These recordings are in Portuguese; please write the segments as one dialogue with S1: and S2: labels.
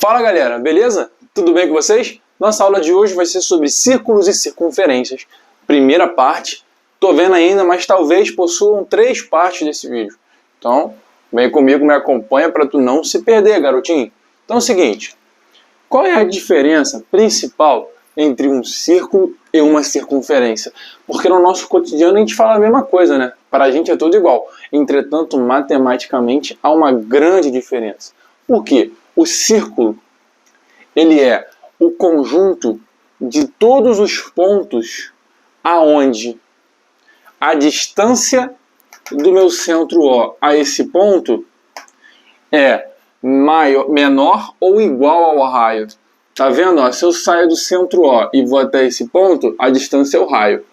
S1: Fala galera, beleza? Tudo bem com vocês? Nossa aula de hoje vai ser sobre círculos e circunferências. Primeira parte, tô vendo ainda, mas talvez possuam 3 partes desse vídeo. Então, vem comigo, me acompanha para tu não se perder, garotinho. Então é o seguinte, qual é a diferença principal entre um círculo e uma circunferência? Porque no nosso cotidiano a gente fala a mesma coisa, né? Para a gente é tudo igual. Entretanto, matematicamente há uma grande diferença. Por quê? O círculo, ele é o conjunto de todos os pontos aonde a distância do meu centro O a esse ponto é menor ou igual ao raio. Tá vendo? Ó, se eu saio do centro O e vou até esse ponto, a distância é o raio.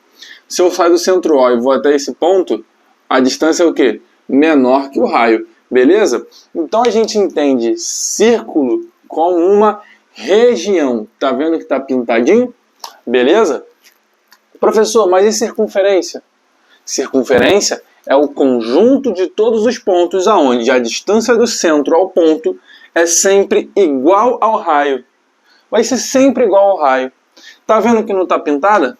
S1: Se eu saio do centro O e vou até esse ponto, a distância é o quê? Menor que o raio. Beleza? Então a gente entende círculo como uma região. Tá vendo que tá pintadinho? Beleza? Professor, mas e circunferência? Circunferência é o conjunto de todos os pontos aonde a distância do centro ao ponto é sempre igual ao raio. Vai ser sempre igual ao raio. Tá vendo que não está pintada?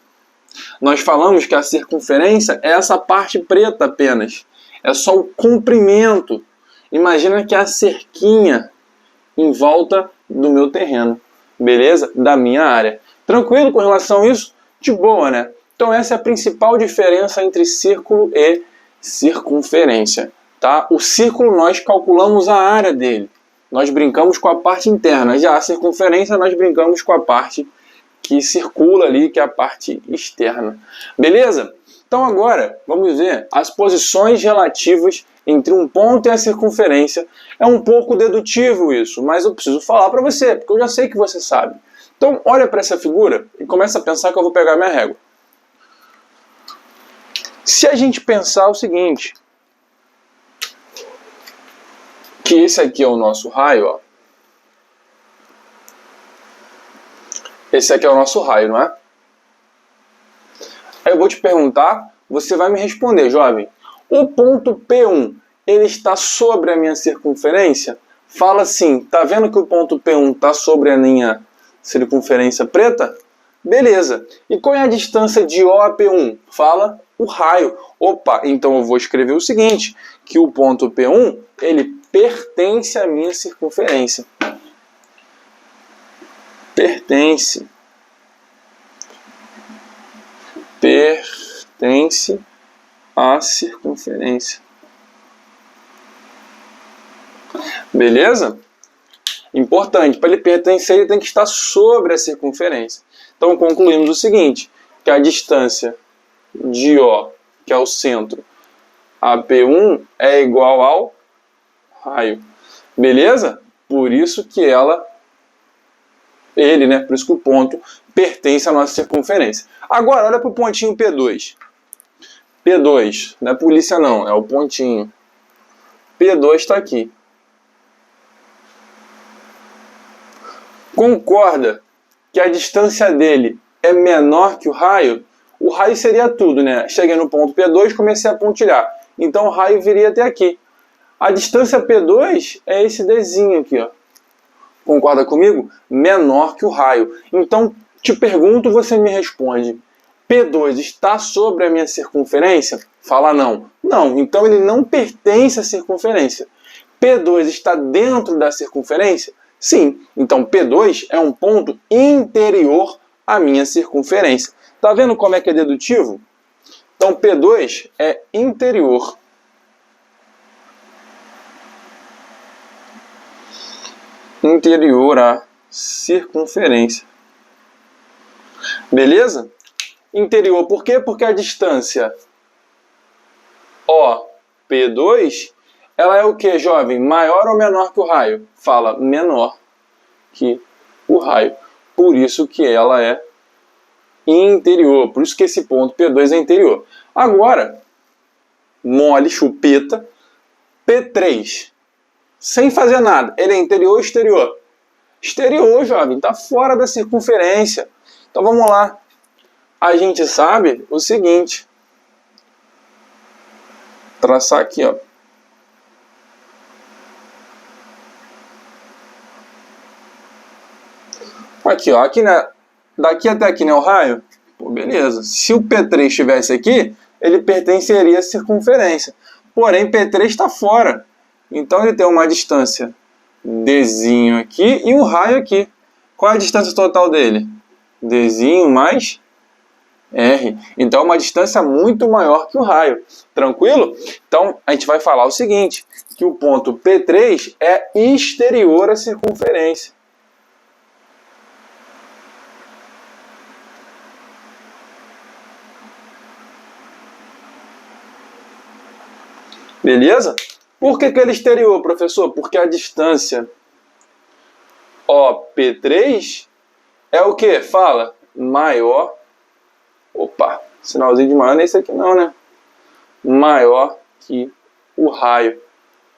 S1: Nós falamos que a circunferência é essa parte preta apenas. É só o comprimento. Imagina que é a cerquinha em volta do meu terreno. Beleza? Da minha área. Tranquilo com relação a isso? De boa, né? Então essa é a principal diferença entre círculo e circunferência. Tá? O círculo nós calculamos a área dele. Nós brincamos com a parte interna. Já a circunferência nós brincamos com a parte que circula ali, que é a parte externa. Beleza? Então agora vamos ver as posições relativas entre um ponto e a circunferência. É um pouco dedutivo isso, mas eu preciso falar para você, porque eu já sei que você sabe. Então olha para essa figura e começa a pensar que eu vou pegar minha régua. Se a gente pensar o seguinte, que esse aqui é o nosso raio, ó. Esse aqui é o nosso raio, não é? Aí eu vou te perguntar, você vai me responder, jovem. O ponto P1, ele está sobre a minha circunferência? Fala assim, tá vendo que o ponto P1 está sobre a minha circunferência preta? Beleza. E qual é a distância de O a P1? Fala o raio. Opa, então eu vou escrever o seguinte, que o ponto P1, ele pertence à minha circunferência. Pertence à circunferência. Beleza? Importante, para ele pertencer, ele tem que estar sobre a circunferência. Então concluímos o seguinte, que a distância de O, que é o centro, a P1 é igual ao raio. Beleza? Por isso que por isso que o ponto pertence à nossa circunferência. Agora, olha para o pontinho P2. P2, não é polícia não, é o pontinho. P2 está aqui. Concorda que a distância dele é menor que o raio? O raio seria tudo, né? Cheguei no ponto P2, comecei a pontilhar. Então o raio viria até aqui. A distância P2 é esse Dzinho aqui, ó. Concorda comigo? Menor que o raio. Então, te pergunto, você me responde. P2 está sobre a minha circunferência? Fala não. Não, então ele não pertence à circunferência. P2 está dentro da circunferência? Sim. Então P2 é um ponto interior à minha circunferência. Tá vendo como é que é dedutivo? Então P2 é interior. Interior à circunferência. Beleza? Interior por quê? Porque a distância OP2, ela é o que, jovem? Maior ou menor que o raio? Fala menor que o raio. Por isso que ela é interior. Por isso que esse ponto P2 é interior. Agora, mole, chupeta, P3. Sem fazer nada. Ele é interior ou exterior? Exterior, jovem. Está fora da circunferência. Então vamos lá. A gente sabe o seguinte. Traçar aqui, ó. Aqui, ó, daqui até aqui, né, o raio? Pô, beleza. Se o P3 estivesse aqui, ele pertenceria à circunferência. Porém, P3 está fora. Então, ele tem uma distância Dzinho aqui e um raio aqui. Qual é a distância total dele? Dzinho mais R. Então, é uma distância muito maior que o raio. Tranquilo? Então, a gente vai falar o seguinte, que o ponto P3 é exterior à circunferência. Beleza? Por que ele é exterior, professor? Porque a distância OP3 é o que? Fala, maior. Opa, sinalzinho de maior não é esse aqui não, né? Maior que o raio.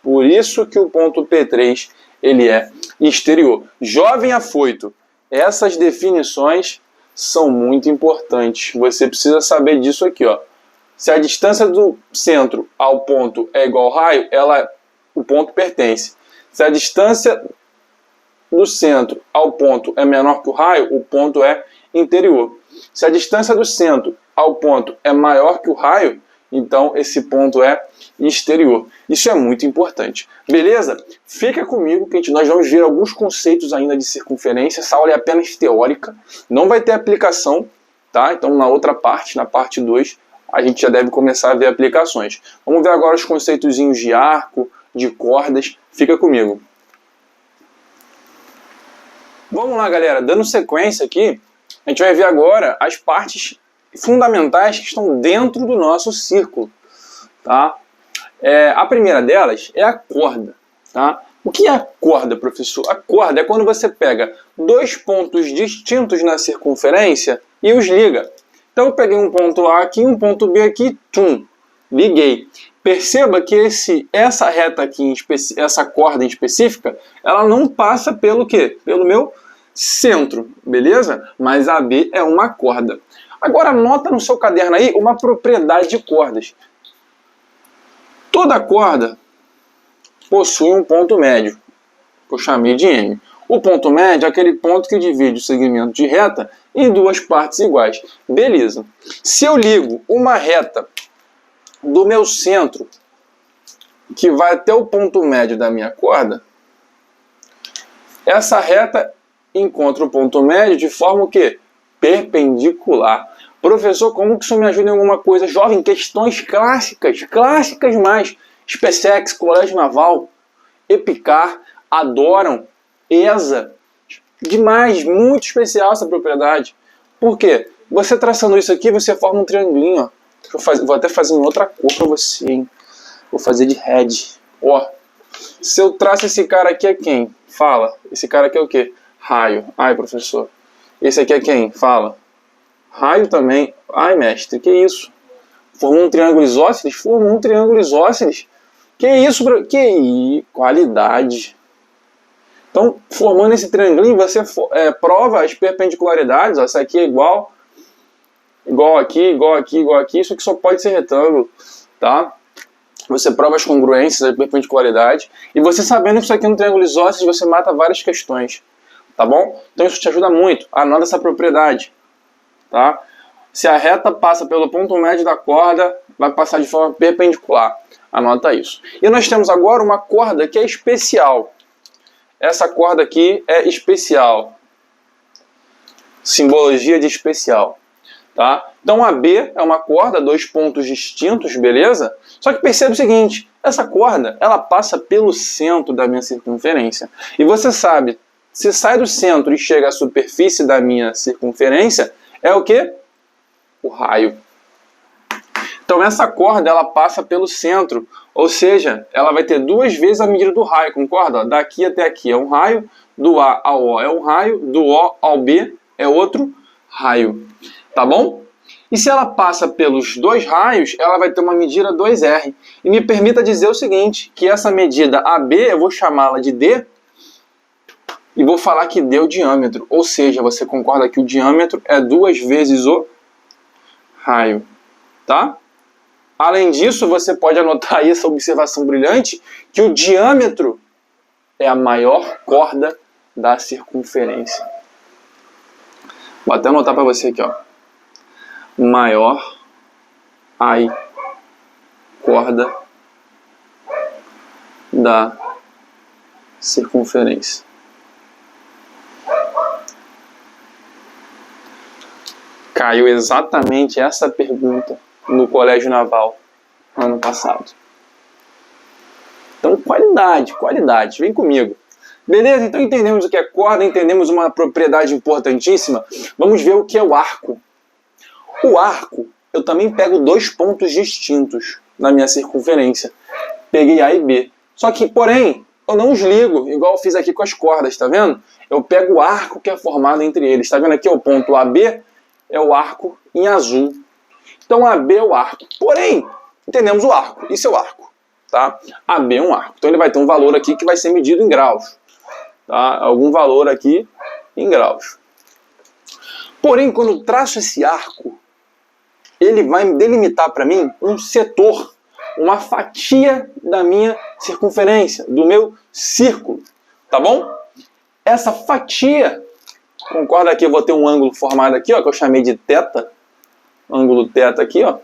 S1: Por isso que o ponto P3 ele é exterior. Jovem afoito, essas definições são muito importantes. Você precisa saber disso aqui, ó. Se a distância do centro ao ponto é igual ao raio, o ponto pertence. Se a distância do centro ao ponto é menor que o raio, o ponto é interior. Se a distância do centro ao ponto é maior que o raio, então esse ponto é exterior. Isso é muito importante. Beleza? Fica comigo que nós vamos ver alguns conceitos ainda de circunferência. Essa aula é apenas teórica, não vai ter aplicação, tá? Então na outra parte, na parte 2, a gente já deve começar a ver aplicações. Vamos ver agora os conceitozinhos de arco, de cordas. Fica comigo. Vamos lá, galera. Dando sequência aqui, a gente vai ver agora as partes fundamentais que estão dentro do nosso círculo. Tá? A primeira delas é a corda. Tá? O que é a corda, professor? A corda é quando você pega dois pontos distintos na circunferência e os liga. Então eu peguei um ponto A aqui, um ponto B aqui, tum, liguei. Perceba que essa reta aqui, essa corda em específica, ela não passa pelo quê? Pelo meu centro, beleza? Mas a B é uma corda. Agora anota no seu caderno aí uma propriedade de cordas. Toda corda possui um ponto médio, que eu chamei de M. O ponto médio é aquele ponto que divide o segmento de reta em duas partes iguais. Beleza. Se eu ligo uma reta do meu centro, que vai até o ponto médio da minha corda, essa reta encontra o ponto médio de forma o quê? Perpendicular. Professor, como que isso me ajuda em alguma coisa? Jovem, questões clássicas mais. SpaceX, Colégio Naval, EPICAR, adoram. ESA, demais, muito especial essa propriedade. Por quê? Você traçando isso aqui, você forma um triangulinho, ó. Vou até fazer em outra cor para você, hein? Vou fazer de red. Ó, se eu traço esse cara aqui é quem? Fala. Esse cara aqui é o quê? Raio. Ai, professor. Esse aqui é quem? Fala. Raio também. Ai, mestre, que isso? Formou um triângulo isósceles? Formou um triângulo isósceles. Que isso? Que qualidade. Então, formando esse triangulinho, você prova as perpendicularidades. Ó, essa aqui é igual aqui, igual aqui. Isso aqui só pode ser retângulo, tá? Você prova as congruências, a perpendicularidade. E você sabendo que isso aqui é um triângulo isósceles, você mata várias questões, tá bom? Então isso te ajuda muito. Anota essa propriedade, tá? Se a reta passa pelo ponto médio da corda, vai passar de forma perpendicular. Anota isso. E nós temos agora uma corda que é especial. Essa corda aqui é especial. Simbologia de especial. Tá? Então a B é uma corda, dois pontos distintos, beleza? Só que perceba o seguinte, essa corda, ela passa pelo centro da minha circunferência. E você sabe, se sai do centro e chega à superfície da minha circunferência, é o quê? O raio. Então essa corda, ela passa pelo centro, ou seja, ela vai ter duas vezes a medida do raio, concorda? Daqui até aqui é um raio, do A ao O é um raio, do O ao B é outro raio, tá bom? E se ela passa pelos dois raios, ela vai ter uma medida 2R. E me permita dizer o seguinte, que essa medida AB, eu vou chamá-la de D, e vou falar que D é o diâmetro, ou seja, você concorda que o diâmetro é duas vezes o raio, tá? Além disso, você pode anotar aí essa observação brilhante, que o diâmetro é a maior corda da circunferência. Vou até anotar para você aqui, ó. Maior ai corda da circunferência. Caiu exatamente essa pergunta no Colégio Naval ano passado. Então, qualidade, vem comigo. Beleza? Então entendemos o que é corda, entendemos uma propriedade importantíssima. Vamos ver o que é o arco. O arco, eu também pego dois pontos distintos na minha circunferência. Peguei A e B. Só que, porém, eu não os ligo, igual eu fiz aqui com as cordas, tá vendo? Eu pego o arco que é formado entre eles. Tá vendo aqui o ponto AB? É o arco em azul. Então AB é o arco. Porém, entendemos o arco. Isso é o arco. Tá? AB é um arco. Então ele vai ter um valor aqui que vai ser medido em graus. Tá? Algum valor aqui em graus. Porém, quando eu traço esse arco, ele vai delimitar para mim um setor, uma fatia da minha circunferência, do meu círculo. Tá bom? Essa fatia, concorda que eu vou ter um ângulo formado aqui, ó, que eu chamei de θ, ângulo θ aqui, ó.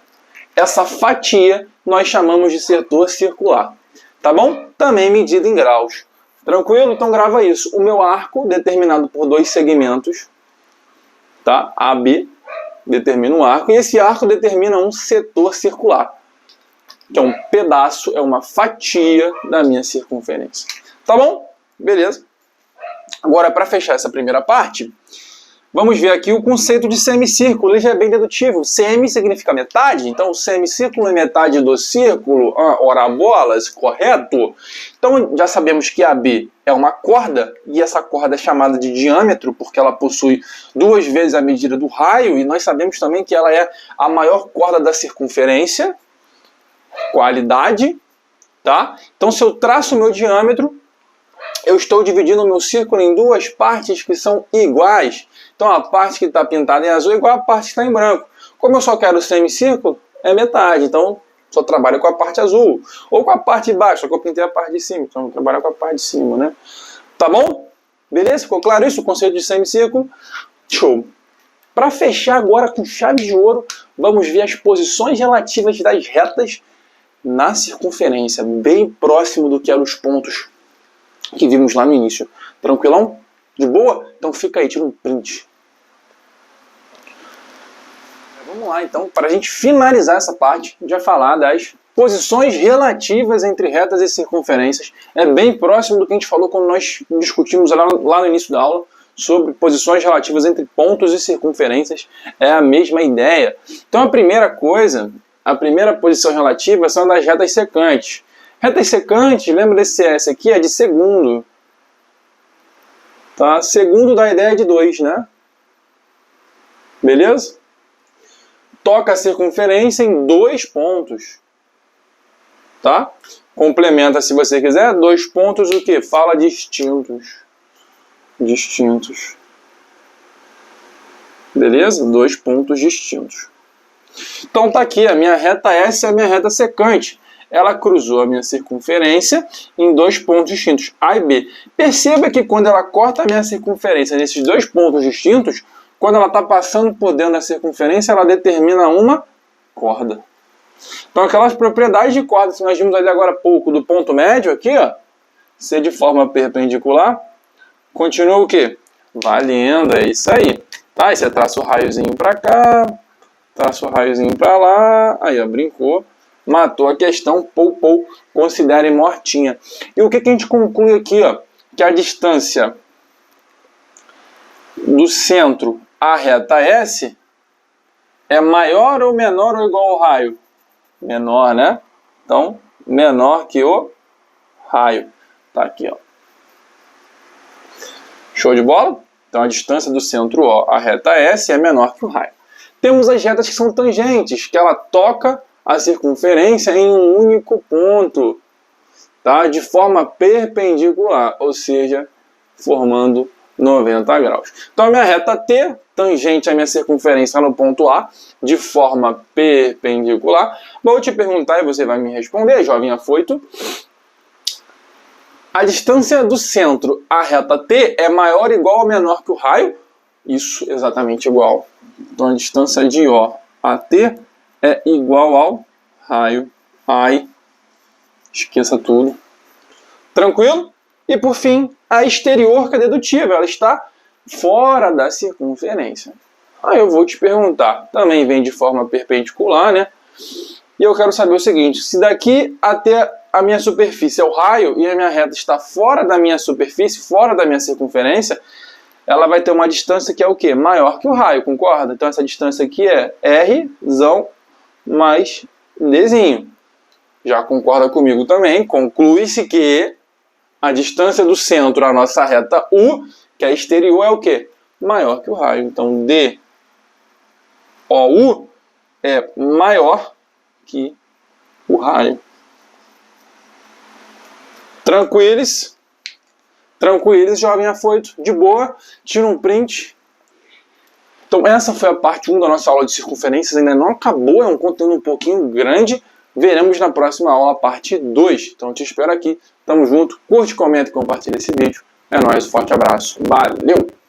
S1: Essa fatia nós chamamos de setor circular, tá bom? Também medido em graus. Tranquilo? Então grava isso. O meu arco, determinado por dois segmentos, tá? AB, determina um arco, e esse arco determina um setor circular, que é um pedaço, é uma fatia da minha circunferência. Tá bom? Beleza. Agora, para fechar essa primeira parte, vamos ver aqui o conceito de semicírculo. Ele já é bem dedutivo. Semi significa metade, então semicírculo é metade do círculo. Ora bolas, correto? Então já sabemos que AB é uma corda, e essa corda é chamada de diâmetro, porque ela possui 2 vezes a medida do raio, e nós sabemos também que ela é a maior corda da circunferência. Qualidade, tá? Então se eu traço o meu diâmetro, eu estou dividindo o meu círculo em duas partes que são iguais. Então a parte que está pintada em azul é igual à parte que está em branco. Como eu só quero o semicírculo, é metade. Então só trabalho com a parte azul. Ou com a parte de baixo, só que eu pintei a parte de cima. Então eu vou trabalhar com a parte de cima, né? Tá bom? Beleza? Ficou claro isso? O conceito de semicírculo? Show! Para fechar agora com chave de ouro, vamos ver as posições relativas das retas na circunferência. Bem próximo do que eram os pontos que vimos lá no início. Tranquilão? De boa? Então fica aí, tira um print. Vamos lá então, para a gente finalizar essa parte, a gente vai falar das posições relativas entre retas e circunferências. É bem próximo do que a gente falou quando nós discutimos lá no início da aula sobre posições relativas entre pontos e circunferências. É a mesma ideia. Então a primeira coisa, a primeira posição relativa são das retas secantes. Retas secantes, lembra desse S aqui? É de segundo. Tá? Segundo dá a ideia de 2, né? Beleza? Toca a circunferência em 2 pontos. Tá? Complementa, se você quiser, 2 pontos o quê? Fala distintos. Distintos. Beleza? 2 pontos distintos. Então tá aqui, a minha reta S é a minha reta secante. Ela cruzou a minha circunferência em 2 pontos distintos, A e B. Perceba que quando ela corta a minha circunferência nesses 2 pontos distintos, quando ela está passando por dentro da circunferência, ela determina uma corda. Então aquelas propriedades de corda que nós vimos ali agora há pouco, do ponto médio aqui, ó, ser de forma perpendicular, continua o quê? Valendo, é isso aí. Tá? Aí você traça o raiozinho para cá, traça o raiozinho para lá, aí ó, brincou. Matou a questão, pou, considere mortinha. E o que a gente conclui aqui? Ó? Que a distância do centro à reta S é maior ou menor ou igual ao raio? Menor, né? Então, menor que o raio. Tá aqui, ó. Show de bola? Então, a distância do centro O à reta S é menor que o raio. Temos as retas que são tangentes, que ela toca a circunferência em um único ponto, tá? De forma perpendicular, ou seja, formando 90 graus. Então a minha reta T, tangente à minha circunferência no ponto A, de forma perpendicular. Vou te perguntar e você vai me responder, jovem afoito. A distância do centro à reta T é maior ou igual ou menor que o raio? isso exatamente igual. Então a distância de O a T é igual ao raio I. Esqueça tudo. Tranquilo? E por fim, a exterior, que é dedutível, ela está fora da circunferência. Aí eu vou te perguntar, também vem de forma perpendicular, né? E eu quero saber o seguinte, se daqui até a minha superfície é o raio e a minha reta está fora da minha superfície, fora da minha circunferência, ela vai ter uma distância que é o quê? Maior que o raio, concorda? Então essa distância aqui é R mais Dzinho. Já concorda comigo também? Conclui-se que a distância do centro à nossa reta U, que é exterior, é o quê? Maior que o raio. Então DOU é maior que o raio. Tranquilos, jovem afoito, de boa, tira um print. Então essa foi a parte 1 da nossa aula de circunferências, ainda não acabou, é um conteúdo um pouquinho grande. Veremos na próxima aula a parte 2. Então te espero aqui, tamo junto, curte, comenta e compartilha esse vídeo. É nóis, forte abraço, valeu!